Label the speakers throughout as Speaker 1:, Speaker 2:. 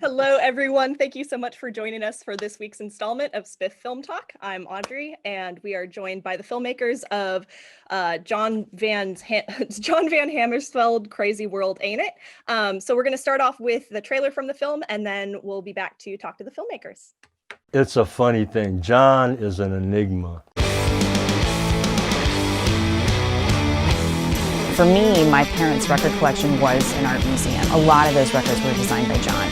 Speaker 1: Hello, everyone. Thank you so much for joining us for this week's installment of SBIFF Film Talk. I'm Audrey, and we are joined by the filmmakers of John Van Hamersveld Crazy World, Ain't It? So we're going to start off with the trailer from the film, and then we'll be back to talk to the filmmakers.
Speaker 2: It's a funny thing. John is an enigma.
Speaker 3: For me, my parents' record collection was an art museum. A lot of those records were designed by John.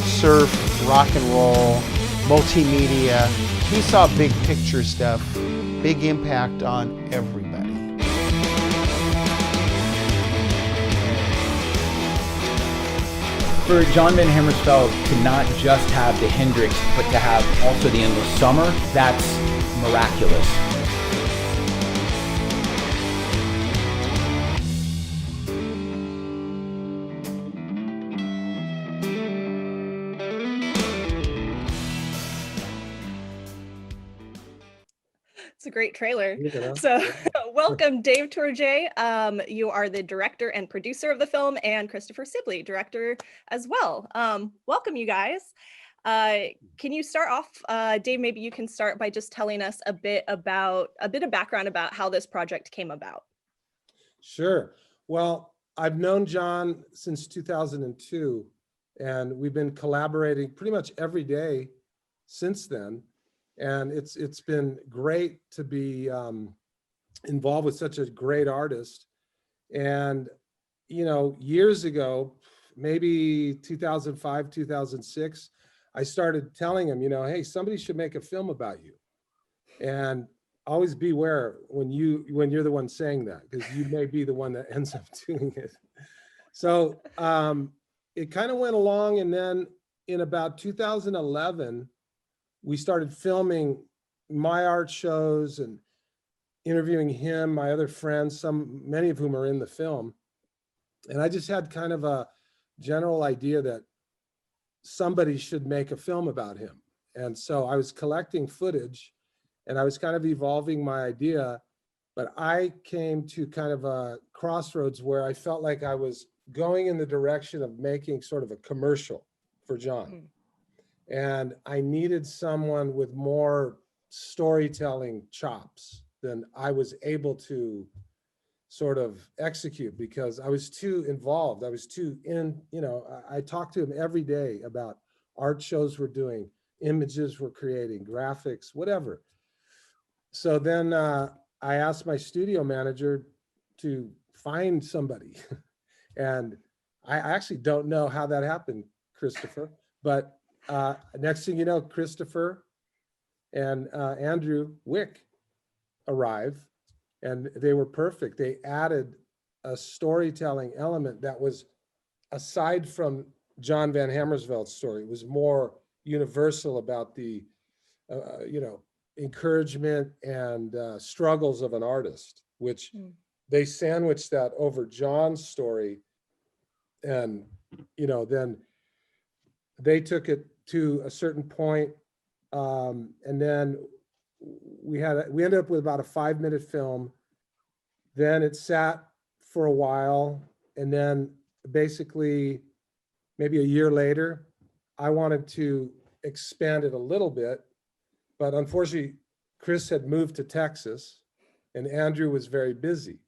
Speaker 4: Surf, rock and roll, multimedia. He saw big picture stuff, big impact on everybody.
Speaker 5: For John Van Hamersveld to not just have the Hendrix, but to have also the Endless Summer, that's miraculous.
Speaker 1: It's a great trailer. So welcome, Dave Tourjé. You are the director and producer of the film, and Christopher Sibley, director as well. Welcome, you guys. Can you start off, Dave, maybe you can start by just telling us a bit of background about how this project came about.
Speaker 6: Sure. Well, I've known John since 2002, and we've been collaborating pretty much every day since then. And it's been great to be involved with such a great artist. And, you know, years ago, maybe 2005, 2006, I started telling him, you know, hey, somebody should make a film about you. And always beware when you're the one saying that, because you may be the one that ends up doing it. So it kind of went along. And then in about 2011, we started filming my art shows and interviewing him, my other friends, many of whom are in the film. And I just had kind of a general idea that somebody should make a film about him. And so I was collecting footage and I was kind of evolving my idea, but I came to kind of a crossroads where I felt like I was going in the direction of making sort of a commercial for John. And I needed someone with more storytelling chops than I was able to sort of execute, because I was too involved. I was too I talked to him every day about art shows we're doing, images we're creating, graphics, whatever. So then I asked my studio manager to find somebody. And I actually don't know how that happened, Christopher, but next thing you know, Christopher and Andrew Wick arrive, and they were perfect. They added a storytelling element that was aside from John Van Hamersveld's story. It was more universal about the, encouragement and struggles of an artist, which they sandwiched that over John's story. And, then they took it to a certain point, and then we ended up with about a 5-minute film. Then it sat for a while, and then basically maybe a year later, I wanted to expand it a little bit, but unfortunately, Chris had moved to Texas, and Andrew was very busy.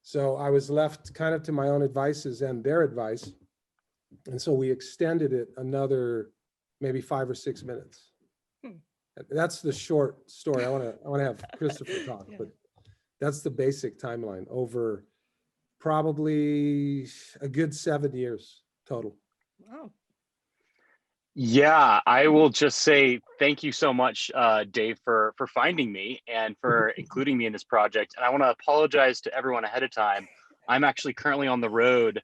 Speaker 6: So I was left kind of to my own advices and their advice. And so we extended it another maybe 5 or 6 minutes. That's the short story. I want to have Christopher talk, but that's the basic timeline over probably a good 7 years total.
Speaker 1: Wow.
Speaker 7: Yeah, I will just say thank you so much, Dave, for finding me and for including me in this project. And I want to apologize to everyone ahead of time. I'm actually currently on the road,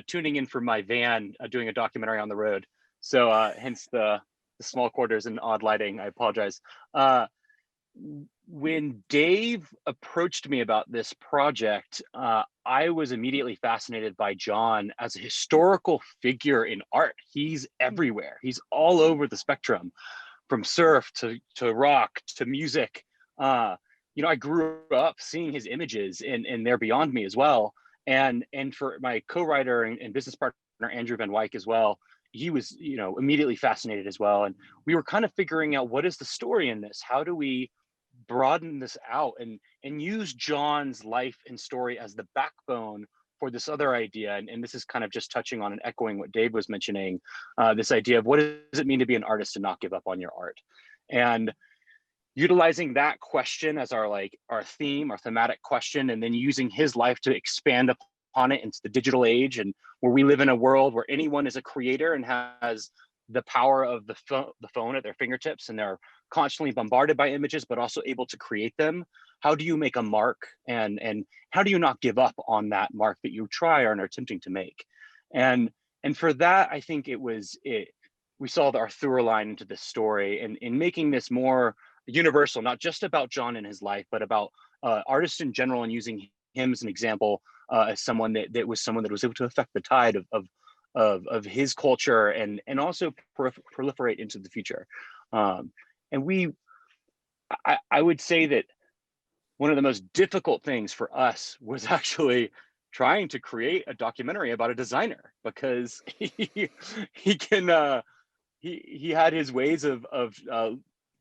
Speaker 7: tuning in from my van, doing a documentary on the road. So hence the small quarters and odd lighting. I apologize. When Dave approached me about this project, I was immediately fascinated by John as a historical figure in art. He's everywhere. He's all over the spectrum, from surf to rock to music. I grew up seeing his images and they're beyond me as well. And for my co-writer and business partner, Andrew Van Wyk as well, he was, immediately fascinated as well. And we were kind of figuring out, what is the story in this? How do we broaden this out and use John's life and story as the backbone for this other idea? And this is kind of just touching on and echoing what Dave was mentioning, this idea of what does it mean to be an artist and not give up on your art? And utilizing that question as our theme, our thematic question, and then using his life to expand upon it into the digital age, and where we live in a world where anyone is a creator and has the power of the phone at their fingertips, and they're constantly bombarded by images, but also able to create them. How do you make a mark, and how do you not give up on that mark that you try or are attempting to make? And for that, I think we saw our through line into this story, and in making this more universal, not just about John and his life, but about artists in general, and using him as an example, as someone that was able to affect the tide of his culture and also proliferate into the future. And I would say that one of the most difficult things for us was actually trying to create a documentary about a designer, because he had his ways of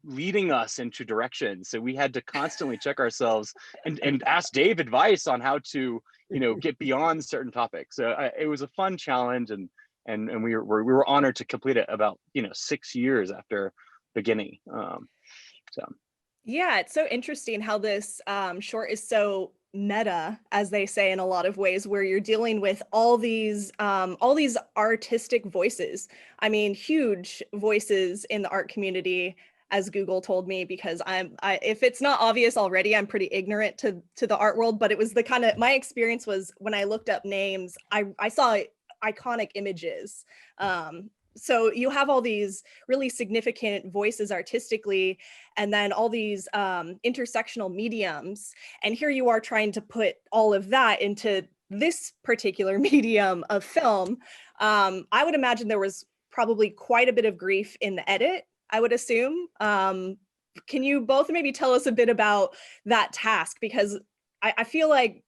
Speaker 7: leading us into directions. So we had to constantly check ourselves and ask Dave advice on how to, get beyond certain topics. So it was a fun challenge, and we were honored to complete it about 6 years after beginning.
Speaker 1: Yeah, it's so interesting how this short is so meta, as they say, in a lot of ways, where you're dealing with all these artistic voices. I mean, huge voices in the art community, as Google told me, because if it's not obvious already, I'm pretty ignorant to the art world. But it was my experience was, when I looked up names, I saw iconic images. So you have all these really significant voices artistically, and then all these intersectional mediums. And here you are trying to put all of that into this particular medium of film. I would imagine there was probably quite a bit of grief in the edit, I would assume. Can you both maybe tell us a bit about that task? Because I feel like,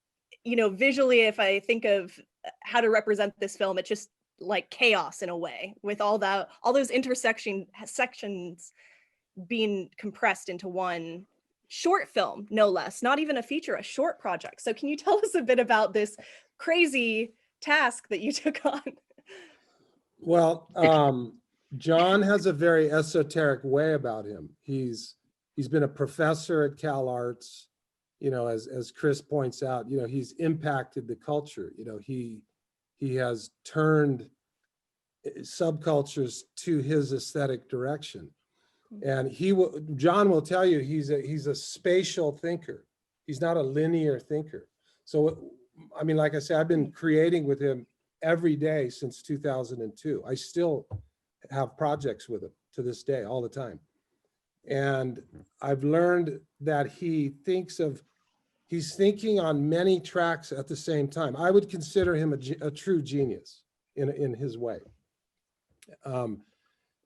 Speaker 1: visually, if I think of how to represent this film, it's just like chaos in a way, with all those sections being compressed into one short film, no less, not even a feature, a short project. So can you tell us a bit about this crazy task that you took on?
Speaker 6: Well, John has a very esoteric way about him. He's been a professor at Cal Arts, as Chris points out, he's impacted the culture. He has turned subcultures to his aesthetic direction. And John will tell you he's a spatial thinker. He's not a linear thinker. So, I mean, like I said, I've been creating with him every day since 2002. I still have projects with him to this day, all the time. And I've learned that he's thinking on many tracks at the same time. I would consider him a true genius in his way.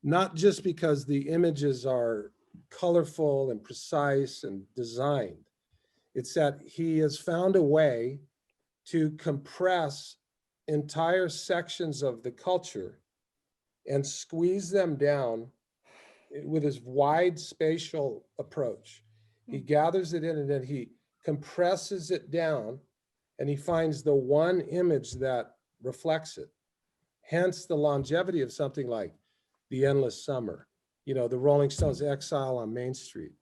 Speaker 6: Not just because the images are colorful and precise and designed. It's that he has found a way to compress entire sections of the culture and squeeze them down with his wide spatial approach. He gathers it in and then he compresses it down, and he finds the one image that reflects it. Hence the longevity of something like The Endless Summer, the Rolling Stones' Exile on Main Street.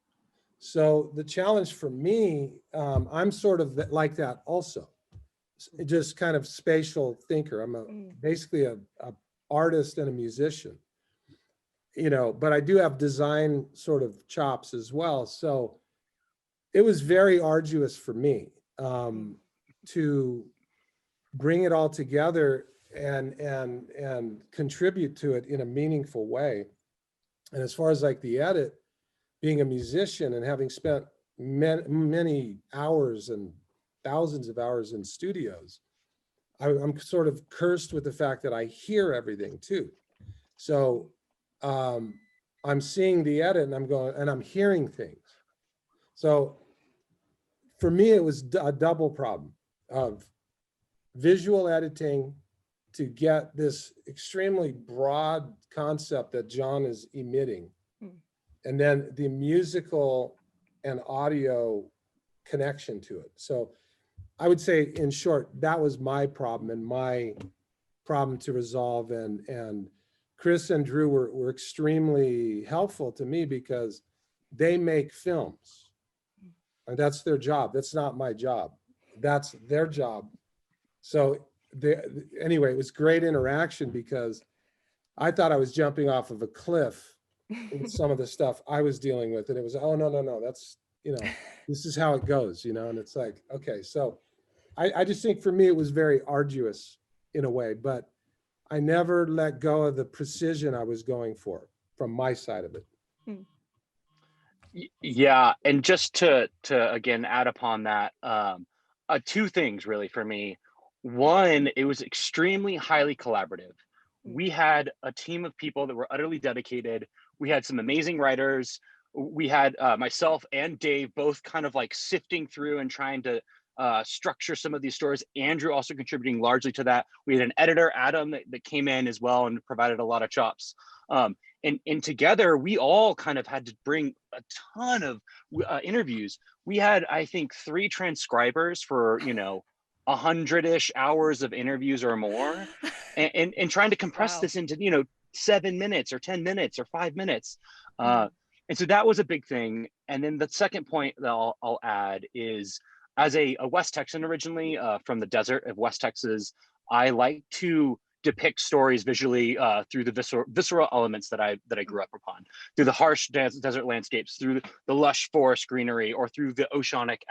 Speaker 6: So the challenge for me, I'm sort of like that also, just kind of spatial thinker. I'm basically a artist and a musician, but I do have design sort of chops as well. So it was very arduous for me to bring it all together and contribute to it in a meaningful way. And as far as like the edit, being a musician and having spent many hours and thousands of hours in studios, I'm sort of cursed with the fact that I hear everything too. So I'm seeing the edit and I'm hearing things. So for me, it was a double problem of visual editing to get this extremely broad concept that John is emitting. And then the musical and audio connection to it. So I would say, in short, that was my problem and my problem to resolve. And Chris and Drew were extremely helpful to me because they make films. And that's their job. That's not my job. That's their job. So anyway, it was great interaction because I thought I was jumping off of a cliff with some of the stuff I was dealing with. And it was, oh, no, that's, this is how it goes, and it's like, okay. So I just think for me, it was very arduous in a way, but I never let go of the precision I was going for from my side of it.
Speaker 7: Yeah, and just to again add upon that, two things really for me. One, it was extremely highly collaborative. We had a team of people that were utterly dedicated. We had some amazing writers. We had myself and Dave both kind of like sifting through and trying to structure some of these stories. Andrew also contributing largely to that. We had an editor, Adam, that came in as well and provided a lot of chops. And together, we all kind of had to bring a ton of interviews. We had, I think, 3 transcribers for, 100-ish hours of interviews or more, and trying to compress this into, 7 minutes or 10 minutes or 5 minutes. And so that was a big thing. And then the second point that I'll add is, as a West Texan originally, from the desert of West Texas, I like to depict stories visually through the visceral elements that I grew up upon, through the harsh desert landscapes, through the lush forest greenery, or through the oceanic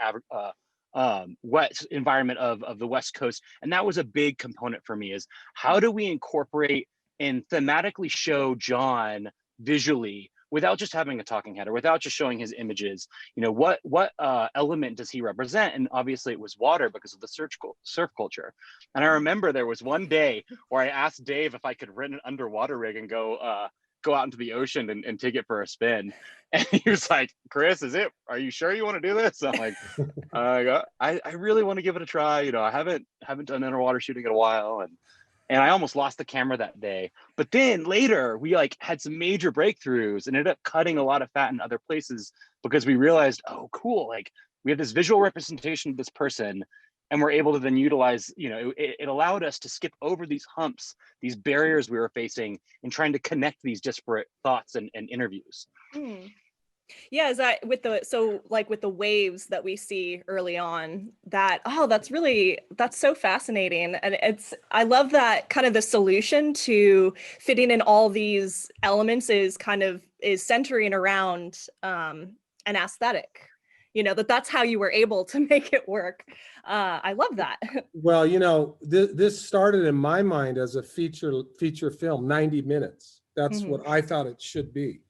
Speaker 7: wet environment of the West Coast. And that was a big component for me, is how do we incorporate and thematically show John visually without just having a talking head or without just showing his images? What element does he represent? And obviously it was water because of the surf culture. And I remember there was one day where I asked Dave if I could rent an underwater rig and go out into the ocean and take it for a spin. And he was like, Chris, are you sure you want to do this? I'm like, I really want to give it a try. I haven't done underwater shooting in a while. And I almost lost the camera that day. But then later we had some major breakthroughs and ended up cutting a lot of fat in other places because we realized, oh, cool. We have this visual representation of this person, and we're able to then utilize, it allowed us to skip over these humps, these barriers we were facing in trying to connect these disparate thoughts and interviews.
Speaker 1: Yeah, is that with the waves that we see early on, that's so fascinating. And I love that kind of the solution to fitting in all these elements is centering around an aesthetic, that's how you were able to make it work. I love that.
Speaker 6: Well, this started in my mind as a feature film, 90 minutes. That's what I thought it should be.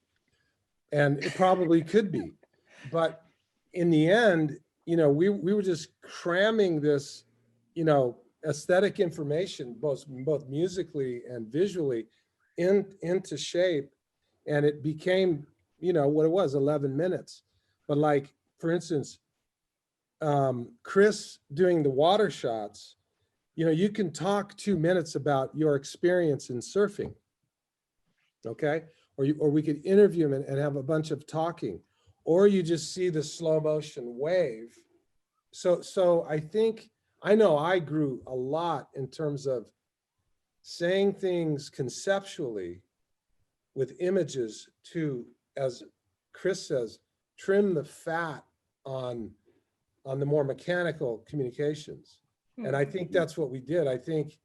Speaker 6: And it probably could be, but in the end, we were just cramming this, aesthetic information, both musically and visually, into shape, and it became, what it was, 11 minutes. But for instance, Chris doing the water shots, you can talk 2 minutes about your experience in surfing, okay? Or we could interview him and have a bunch of talking, or you just see the slow motion wave. So I know I grew a lot in terms of saying things conceptually with images to, as Chris says, trim the fat on the more mechanical communications. And I think that's what we did. I think,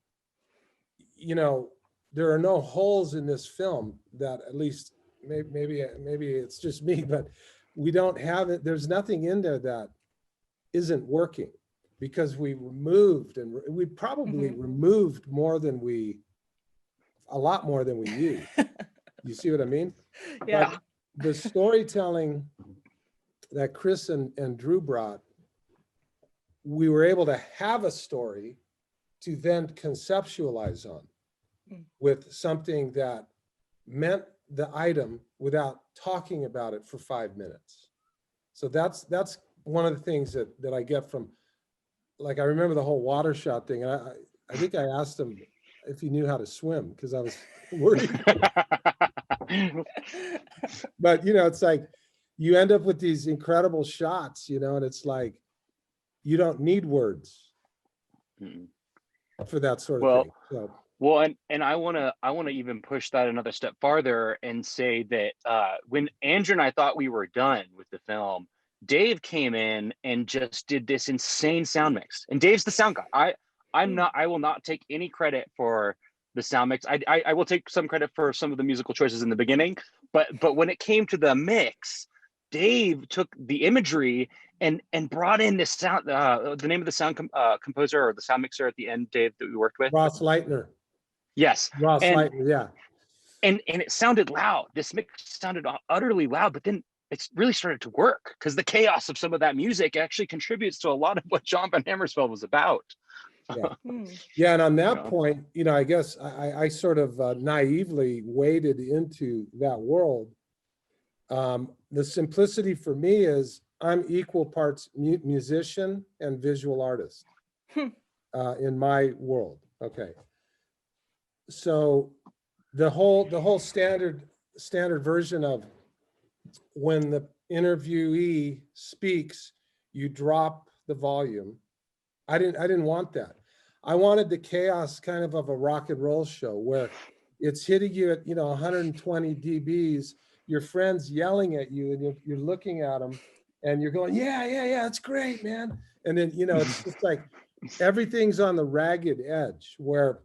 Speaker 6: there are no holes in this film that, at least maybe it's just me, but we don't have it. There's nothing in there that isn't working, because we removed, and we probably removed a lot more than we used. You see what I mean?
Speaker 1: Yeah.
Speaker 6: But the storytelling that Chris and Drew brought, we were able to have a story to then conceptualize on, with something that meant the item without talking about it for 5 minutes. So that's one of the things that I get from like I remember the whole water shot thing, and I think I asked him if he knew how to swim because I was worried. But you know, it's like you end up with these incredible shots, you know, and it's like you don't need words for that sort of thing. So.
Speaker 7: Well, and I wanna even push that another step farther and say that when Andrew and I thought we were done with the film, Dave came in and just did this insane sound mix. And Dave's the sound guy. I will not take any credit for the sound mix. I will take some credit for some of the musical choices in the beginning, but when it came to the mix, Dave took the imagery and brought in this sound. The name of the sound composer or the sound mixer at the end, Dave, that we worked with.
Speaker 6: Ross Leitner.
Speaker 7: Yes.
Speaker 6: Ross Leitner, yeah.
Speaker 7: And it sounded loud. This mix sounded utterly loud, but then it's really started to work because the chaos of some of that music actually contributes to a lot of what John van Hamersveld was about.
Speaker 6: Yeah. Yeah, and on that point, you know, I guess I sort of naively waded into that world. The simplicity for me is I'm equal parts musician and visual artist in my world. Okay. So the whole standard version of when the interviewee speaks, you drop the volume. I didn't want that. I wanted the chaos kind of a rock and roll show where it's hitting you at, you know, 120 dBs, your friend's yelling at you and you're looking at them and you're going, yeah, it's great, man. And then, you know, it's just like everything's on the ragged edge where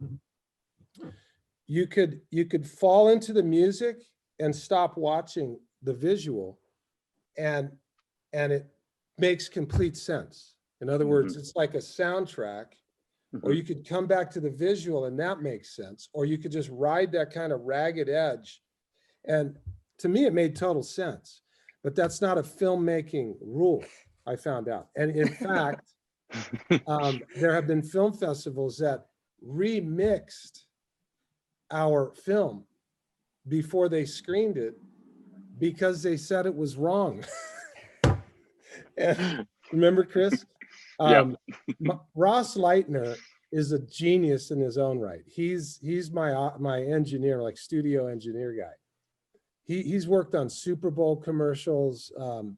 Speaker 6: you could fall into the music and stop watching the visual and it makes complete sense. In other words, it's like a soundtrack, or you could come back to the visual and that makes sense, or you could just ride that kind of ragged edge. And to me, it made total sense, but that's not a filmmaking rule, I found out. And in fact, there have been film festivals that remixed our film before they screened it because they said it was wrong. And remember, Chris? Ross Leitner is a genius in his own right. He's my engineer, like studio engineer guy. He's worked on Super Bowl commercials,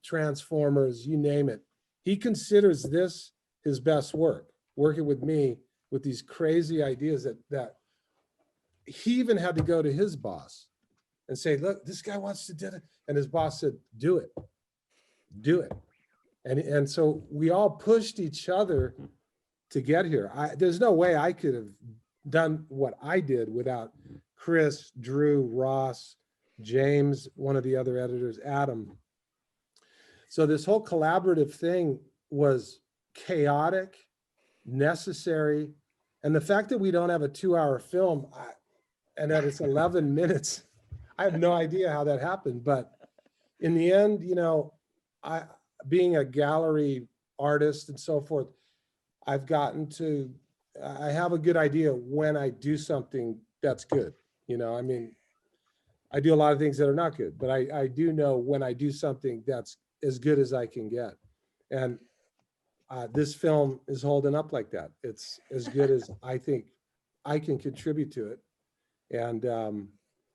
Speaker 6: Transformers, you name it. He considers this his best work, working with me with these crazy ideas that he even had to go to his boss and say, look, this guy wants to do it. And his boss said, do it. And so we all pushed each other to get here. There's no way I could have done what I did without Chris, Drew, Ross, James, one of the other editors, Adam. So this whole collaborative thing was chaotic, necessary. And the fact that we don't have a 2-hour film and that it's 11 minutes, I have no idea how that happened. But in the end, you know, being a gallery artist and so forth, I have a good idea when I do something that's good. You know, I mean, I do a lot of things that are not good, but I do know when I do something that's as good as I can get. And this film is holding up like that. It's as good as I think I can contribute to it. And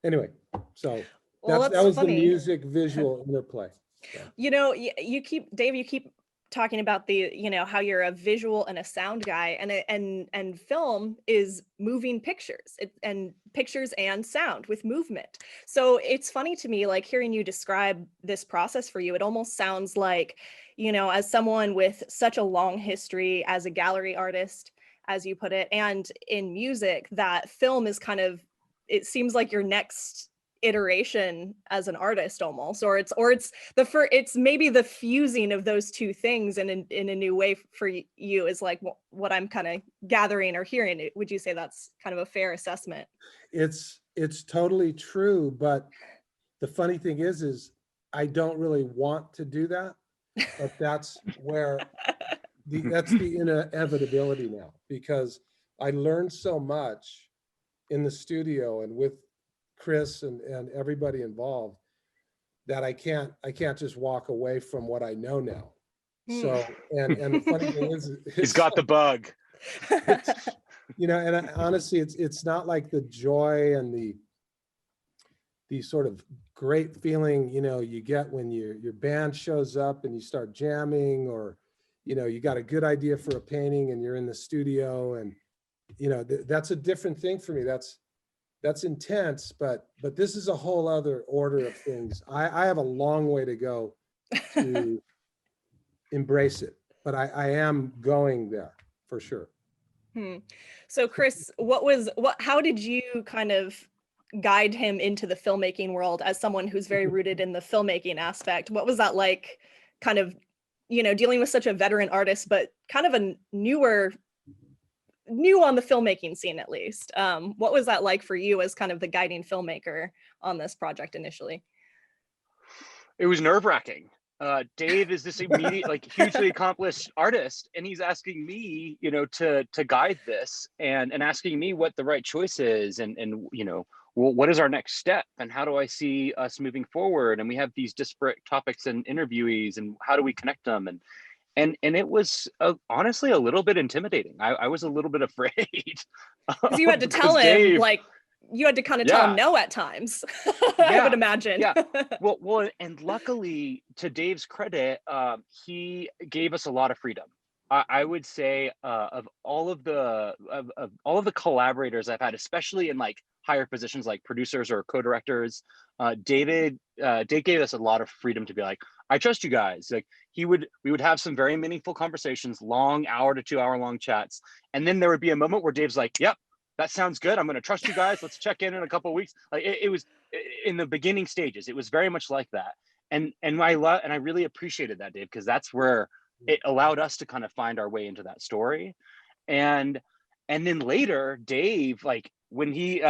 Speaker 6: anyway, so that was funny. The music visual interplay. Yeah.
Speaker 1: You know, Dave, you keep talking about the, you know, how you're a visual and a sound guy, and film is moving pictures and pictures and sound with movement. So it's funny to me, like hearing you describe this process for you, it almost sounds like, you know, as someone with such a long history as a gallery artist, as you put it, and in music, that film is kind of, it seems like your next iteration as an artist almost, or it's maybe the fusing of those two things in a new way for you is like what I'm kind of gathering or hearing. Would you say that's kind of a fair assessment?
Speaker 6: It's totally true, but the funny thing is I don't really want to do that, but that's where that's the inevitability now, because I learned so much in the studio and with Chris and everybody involved that I can't just walk away from what I know now. So, and the funny thing is,
Speaker 7: He's got the bug.
Speaker 6: you know, and honestly, it's not like the joy and the sort of great feeling, you know, you get when your band shows up and you start jamming, or, you know, you got a good idea for a painting and you're in the studio, and, you know, that's a different thing for me. That's intense, but this is a whole other order of things. I have a long way to go to embrace it, but I am going there for sure.
Speaker 1: So Chris, how did you kind of guide him into the filmmaking world as someone who's very rooted in the filmmaking aspect? What was that like, kind of, you know, dealing with such a veteran artist, but kind of a new on the filmmaking scene, at least? What was that like for you as kind of the guiding filmmaker on this project initially?
Speaker 7: It was nerve-wracking. Dave is this immediate, like, hugely accomplished artist, and he's asking me, you know, to guide this, and asking me what the right choice is, and you know, what is our next step, and how do I see us moving forward? And we have these disparate topics and interviewees, and how do we connect them? And it was honestly a little bit intimidating. I was a little bit afraid.
Speaker 1: Because you had to tell him, Dave, like, you had to kind of tell him no at times. I would imagine.
Speaker 7: Well, and luckily, to Dave's credit, he gave us a lot of freedom. I would say of all of the collaborators I've had, especially in like higher positions like producers or co-directors, Dave gave us a lot of freedom to be like, I trust you guys. Like we would have some very meaningful conversations, long hour to 2 hour long chats, and then there would be a moment where Dave's like, yep, that sounds good. I'm going to trust you guys. Let's check in a couple of weeks. Like it was in the beginning stages. It was very much like that. And I really appreciated that, Dave, because that's where it allowed us to kind of find our way into that story. And then later, Dave, like when he,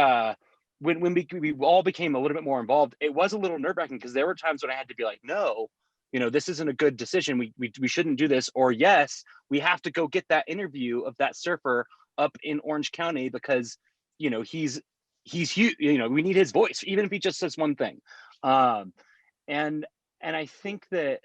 Speaker 7: when we all became a little bit more involved, it was a little nerve-wracking because there were times when I had to be like, no, you know, this isn't a good decision. We shouldn't do this. Or yes, we have to go get that interview of that surfer up in Orange County because, you know, he's huge, you know, we need his voice, even if he just says one thing. And I think that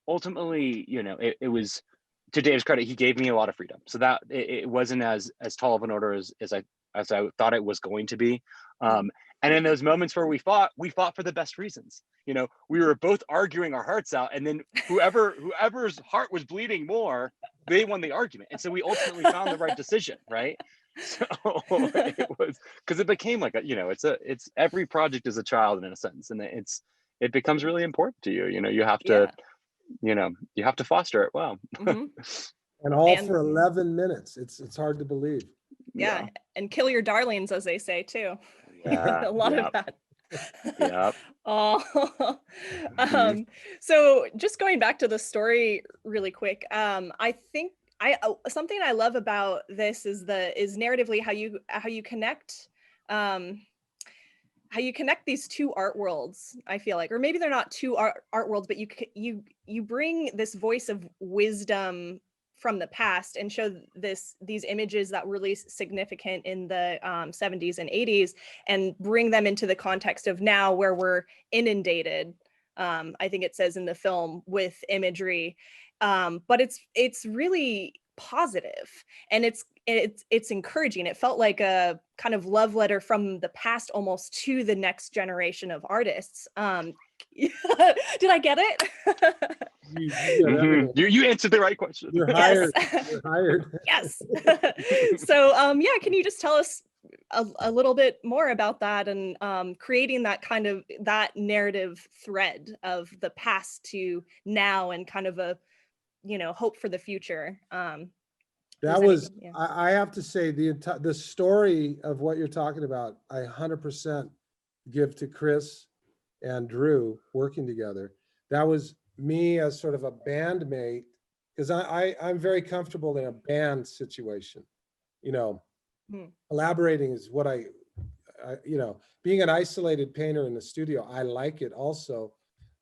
Speaker 7: ultimately, you know, it was, to Dave's credit, he gave me a lot of freedom. So that it wasn't as tall of an order as I thought it was going to be. And in those moments where we fought for the best reasons. You know, we were both arguing our hearts out, and then whoever's heart was bleeding more, they won the argument. And so we ultimately found the right decision, right? So it was, because it became like a, you know, it's every project is a child in a sense, and it becomes really important to you. You know, you have to, you know, you have to foster it well.
Speaker 6: And all for 11 minutes. It's hard to believe.
Speaker 1: Yeah, and kill your darlings, as they say too.
Speaker 7: Yeah,
Speaker 1: a lot of that.
Speaker 7: Yep.
Speaker 1: Oh, so just going back to the story really quick, I think something I love about this is narratively how you connect these two art worlds. I feel like, or maybe they're not two art worlds, but you bring this voice of wisdom from the past and show these images that were really significant in the 70s and 80s, and bring them into the context of now, where we're inundated, I think it says in the film, with imagery, but it's really positive, and it's encouraging. It felt like a kind of love letter from the past almost to the next generation of artists. Did I get it?
Speaker 7: You answered the right question.
Speaker 6: You're hired. You're hired.
Speaker 1: Yes. So yeah, can you just tell us a little bit more about that, and creating that narrative thread of the past to now, and kind of a, you know, hope for the future?
Speaker 6: That was, I have to say, the story of what you're talking about, I 100% give to Chris and Drew working together. That was me as sort of a bandmate, because I'm very comfortable in a band situation. You know, collaborating is what I, you know, being an isolated painter in the studio, I like it also,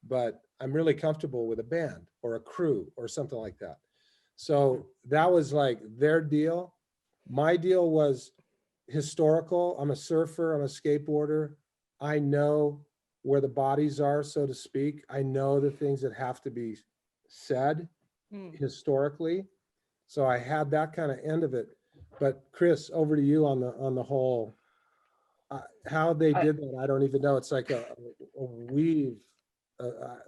Speaker 6: but I'm really comfortable with a band or a crew or something like that. So that was like their deal. My deal was historical. I'm a surfer, I'm a skateboarder. I know where the bodies are, so to speak. I know the things that have to be said. historically. So I had that kind of end of it. But Chris, over to you on the whole, how they did that, I don't even know. It's like a weave,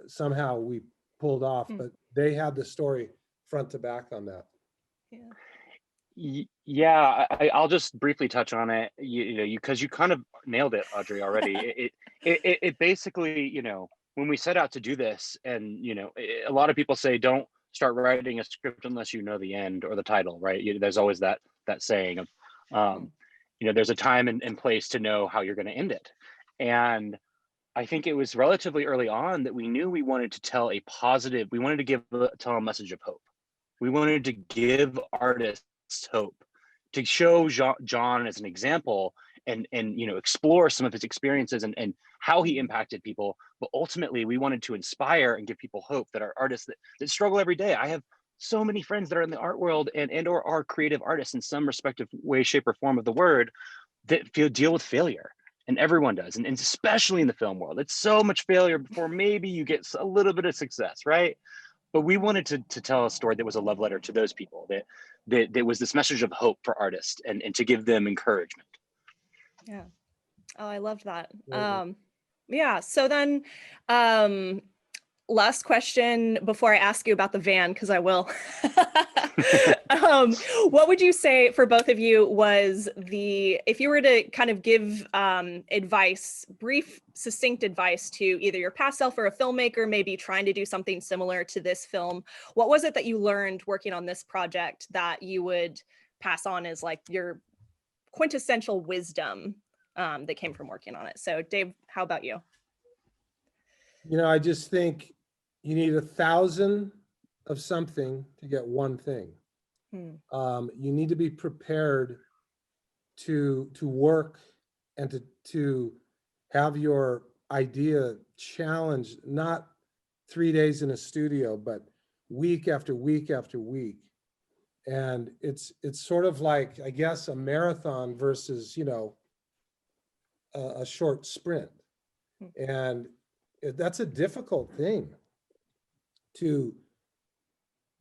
Speaker 6: somehow we pulled off, but they had the story front to back on that.
Speaker 7: Yeah, I'll just briefly touch on it. Because you kind of nailed it, Audrey, already. It basically, when we set out to do this, and a lot of people say don't start writing a script unless you know the end or the title, right? There's always that saying of, there's a time and place to know how you're going to end it. And I think it was relatively early on that we knew we wanted to tell a positive. We wanted to tell a message of hope. We wanted to give artists hope, to show John as an example, and explore some of his experiences and how he impacted people. But ultimately, we wanted to inspire and give people hope that are artists that struggle every day. I have so many friends that are in the art world and or are creative artists in some respective way, shape, or form of the word, that deal with failure. And everyone does, and especially in the film world. It's so much failure before maybe you get a little bit of success, right? But we wanted to tell a story that was a love letter to those people, that was this message of hope for artists and to give them encouragement.
Speaker 1: Yeah. Oh, I loved that. Yeah. So then, last question before I ask you about the van, because I will. What would you say for both of you was if you were to kind of give advice, brief, succinct advice to either your past self or a filmmaker, maybe trying to do something similar to this film, what was it that you learned working on this project that you would pass on as like your quintessential wisdom that came from working on it? So Dave, how about you?
Speaker 6: I just think you need 1,000 of something to get one thing. You need to be prepared to work and to have your idea challenged, not 3 days in a studio, but week after week after week. And it's sort of like, I guess, a marathon versus, a short sprint. And that's a difficult thing to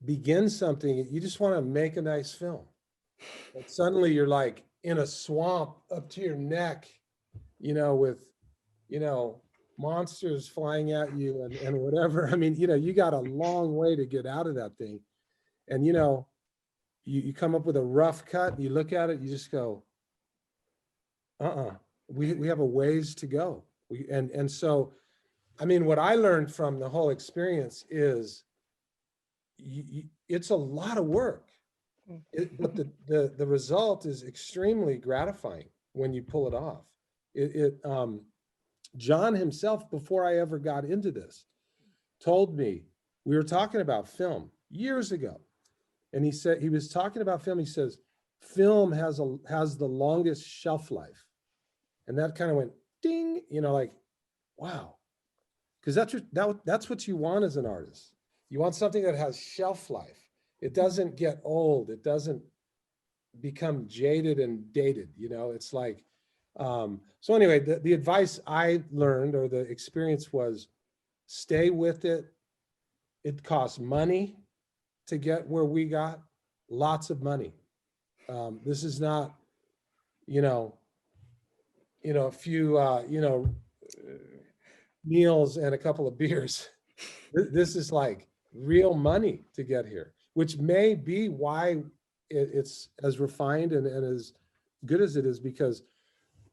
Speaker 6: begin something. You just want to make a nice film, but suddenly you're like in a swamp up to your neck, with, monsters flying at you and whatever. I mean, you got a long way to get out of that thing. And, you come up with a rough cut, and you look at it, you just go, we have a ways to go. And so, I mean, what I learned from the whole experience is it's a lot of work, but the result is extremely gratifying when you pull it off. John himself, before I ever got into this, told me, we were talking about film years ago, and he said, he was talking about film. He says, film has the longest shelf life. And that kind of went ding, like, wow. Because that's what you want as an artist. You want something that has shelf life. It doesn't get old. It doesn't become jaded and dated. It's like, so anyway, the advice I learned, or the experience, was stay with it. It costs money to get where we got, lots of money. This is not, a few, meals and a couple of beers. This is like real money to get here, which may be why it's as refined and as good as it is, because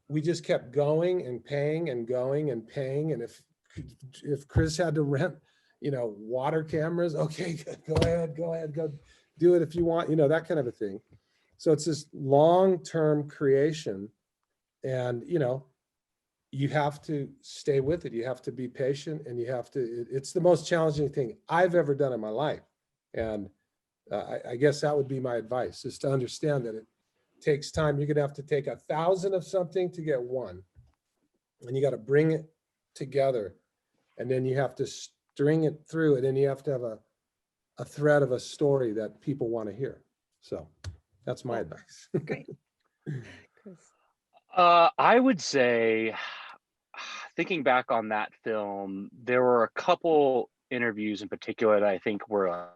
Speaker 6: we just kept going and paying and going and paying. And if Chris had to rent, water cameras, okay, go ahead, go do it if you want, that kind of a thing. So it's this long-term creation, and you have to stay with it. You have to be patient, and it's the most challenging thing I've ever done in my life. And I guess that would be my advice, is to understand that it takes time. You're gonna have to take 1,000 of something to get one, and you got to bring it together, and then you have to string it through, and then you have to have a thread of a story that people want to hear. So that's my advice.
Speaker 1: Great.
Speaker 7: I would say, thinking back on that film, there were a couple interviews in particular that I think were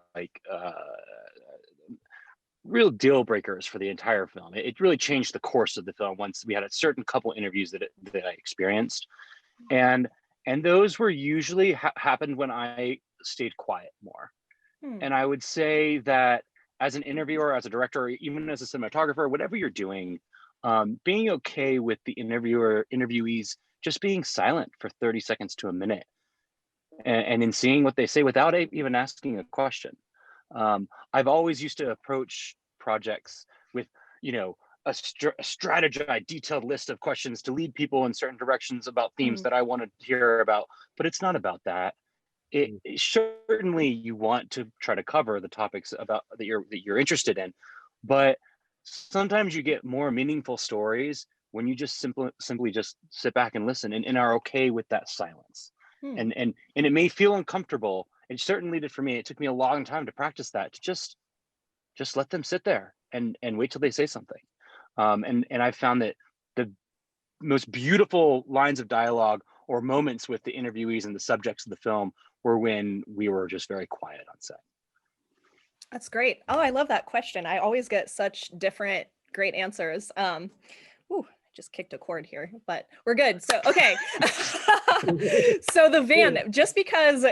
Speaker 7: real deal breakers for the entire film. It really changed the course of the film once we had a certain couple interviews that I experienced, and those were usually happened when I stayed quiet more. And I would say that as an interviewer, as a director, or even as a cinematographer, whatever you're doing, being okay with the interviewees just being silent for 30 seconds to a minute, and in seeing what they say without even asking a question. I've always used to approach projects with, a strategized, detailed list of questions to lead people in certain directions about themes that I want to hear about, but it's not about that. It certainly you want to try to cover the topics about that you're interested in, but sometimes you get more meaningful stories when you just simply just sit back and listen and are okay with that silence. And it may feel uncomfortable. It certainly did for me. It took me a long time to practice that, to just let them sit there and wait till they say something. And I found that the most beautiful lines of dialogue or moments with the interviewees and the subjects of the film were when we were just very quiet on set.
Speaker 1: That's great. Oh, I love that question. I always get such different great answers. Ooh, I just kicked a cord here, but we're good. So, okay. So the van, just because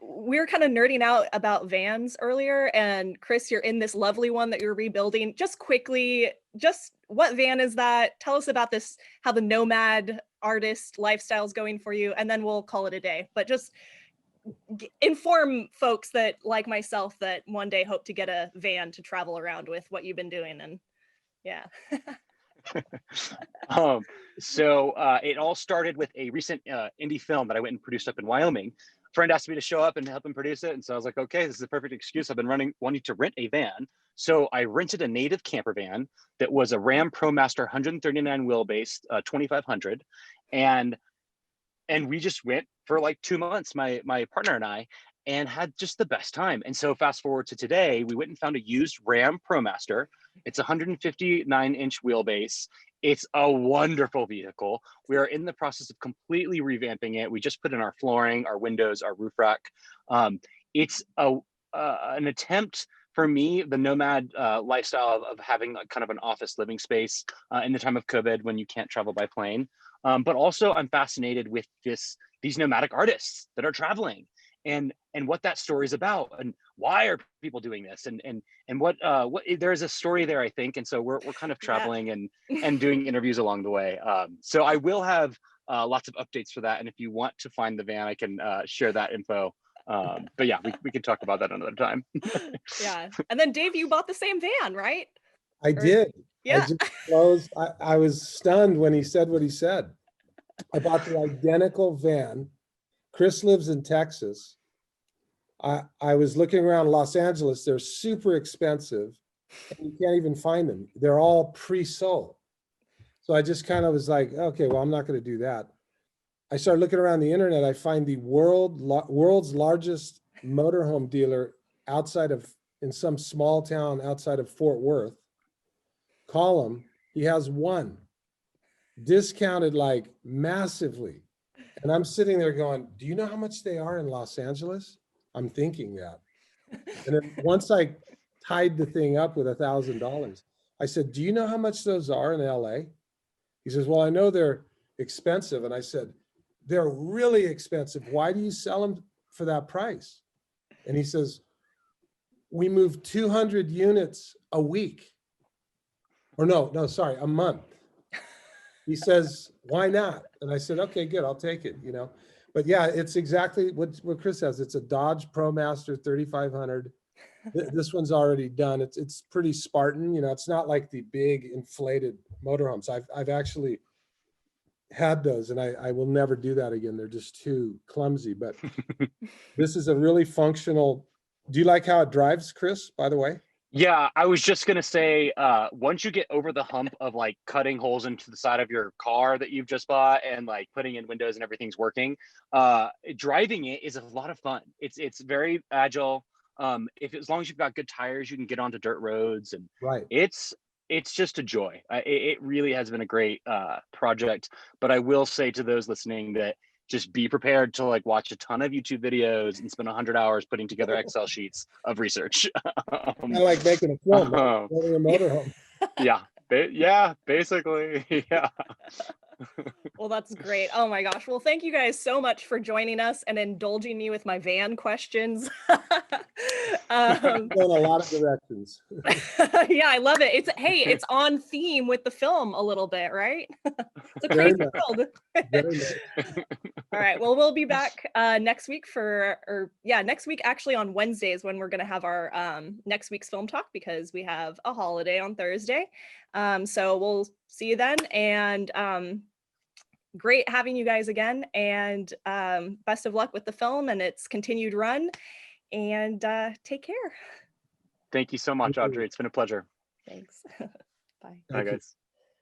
Speaker 1: we were kind of nerding out about vans earlier, and Chris, you're in this lovely one that you're rebuilding. Just quickly, just what van is that? Tell us about this, how the nomad artist lifestyle is going for you, and then we'll call it a day. But just inform folks that, like myself, that one day hope to get a van to travel around with, what you've been doing. And yeah.
Speaker 7: So it all started with a recent indie film that I went and produced up in Wyoming. A friend asked me to show up and help him produce it, and so I was like, okay, this is a perfect excuse. I've been wanting to rent a van, so I rented a native camper van that was a Ram ProMaster 139 wheelbase, 2500, and we just went for like 2 months, my partner and I, and had just the best time. And so fast forward to today, we went and found a used Ram ProMaster. It's 159-inch wheelbase. It's a wonderful vehicle. We are in the process of completely revamping it. We just put in our flooring, our windows, our roof rack. It's an attempt for me, the nomad lifestyle of having like kind of an office living space in the time of COVID when you can't travel by plane. But also I'm fascinated with these nomadic artists that are traveling, and what that story is about, and why are people doing this, and what there is a story there, I think. And so we're kind of traveling and doing interviews along the way. So I will have lots of updates for that. And if you want to find the van, I can share that info. But yeah, we can talk about that another time.
Speaker 1: Yeah. And then Dave, you bought the same van, right?
Speaker 6: I did.
Speaker 1: Yeah.
Speaker 6: I just closed. I was stunned when he said what he said. I bought the identical van. Chris lives in Texas. I was looking around Los Angeles. They're super expensive, and you can't even find them. They're all pre-sold. So I just kind of was like, okay, well, I'm not going to do that. I started looking around the internet. I find the world's largest motorhome dealer in some small town outside of Fort Worth. Call him. He has one discounted like massively. And I'm sitting there going, do you know how much they are in Los Angeles? I'm thinking that. And then once I tied the thing up with $1,000, I said, do you know how much those are in LA? He says, well, I know they're expensive. And I said, they're really expensive. Why do you sell them for that price? And he says, we move 200 units a week. Or no, sorry, a month. He says, why not? And I said, okay, good, I'll take it, But yeah, it's exactly what Chris says. It's a Dodge ProMaster 3500. This one's already done. It's pretty Spartan, it's not like the big inflated motorhomes. I've actually had those, and I will never do that again. They're just too clumsy, but this is a really functional. Do you like how it drives, Chris, by the way?
Speaker 7: Yeah, I was just going to say, once you get over the hump of like cutting holes into the side of your car that you've just bought and like putting in windows and everything's working, driving it is a lot of fun. It's very agile. As long as you've got good tires, you can get onto dirt roads, and
Speaker 6: right.
Speaker 7: It's just a joy. It really has been a great project. But I will say to those listening that just be prepared to like watch a ton of YouTube videos and spend 100 hours putting together Excel sheets of research.
Speaker 6: Kind of like making a film, building a motorhome.
Speaker 7: Yeah, basically, yeah.
Speaker 1: Well, that's great. Oh my gosh. Well, thank you guys so much for joining us and indulging me with my van questions.
Speaker 6: Going a lot of directions.
Speaker 1: Yeah, I love it. It's on theme with the film a little bit, right? It's a crazy world. All right. Well, we'll be back next week next week actually on Wednesdays when we're going to have our next week's film talk, because we have a holiday on Thursday. So we'll see you then, and great having you guys again, and best of luck with the film and its continued run, and take care.
Speaker 7: Thank you so much, Audrey. It's been a pleasure.
Speaker 1: Thanks. Bye.
Speaker 7: Bye, guys.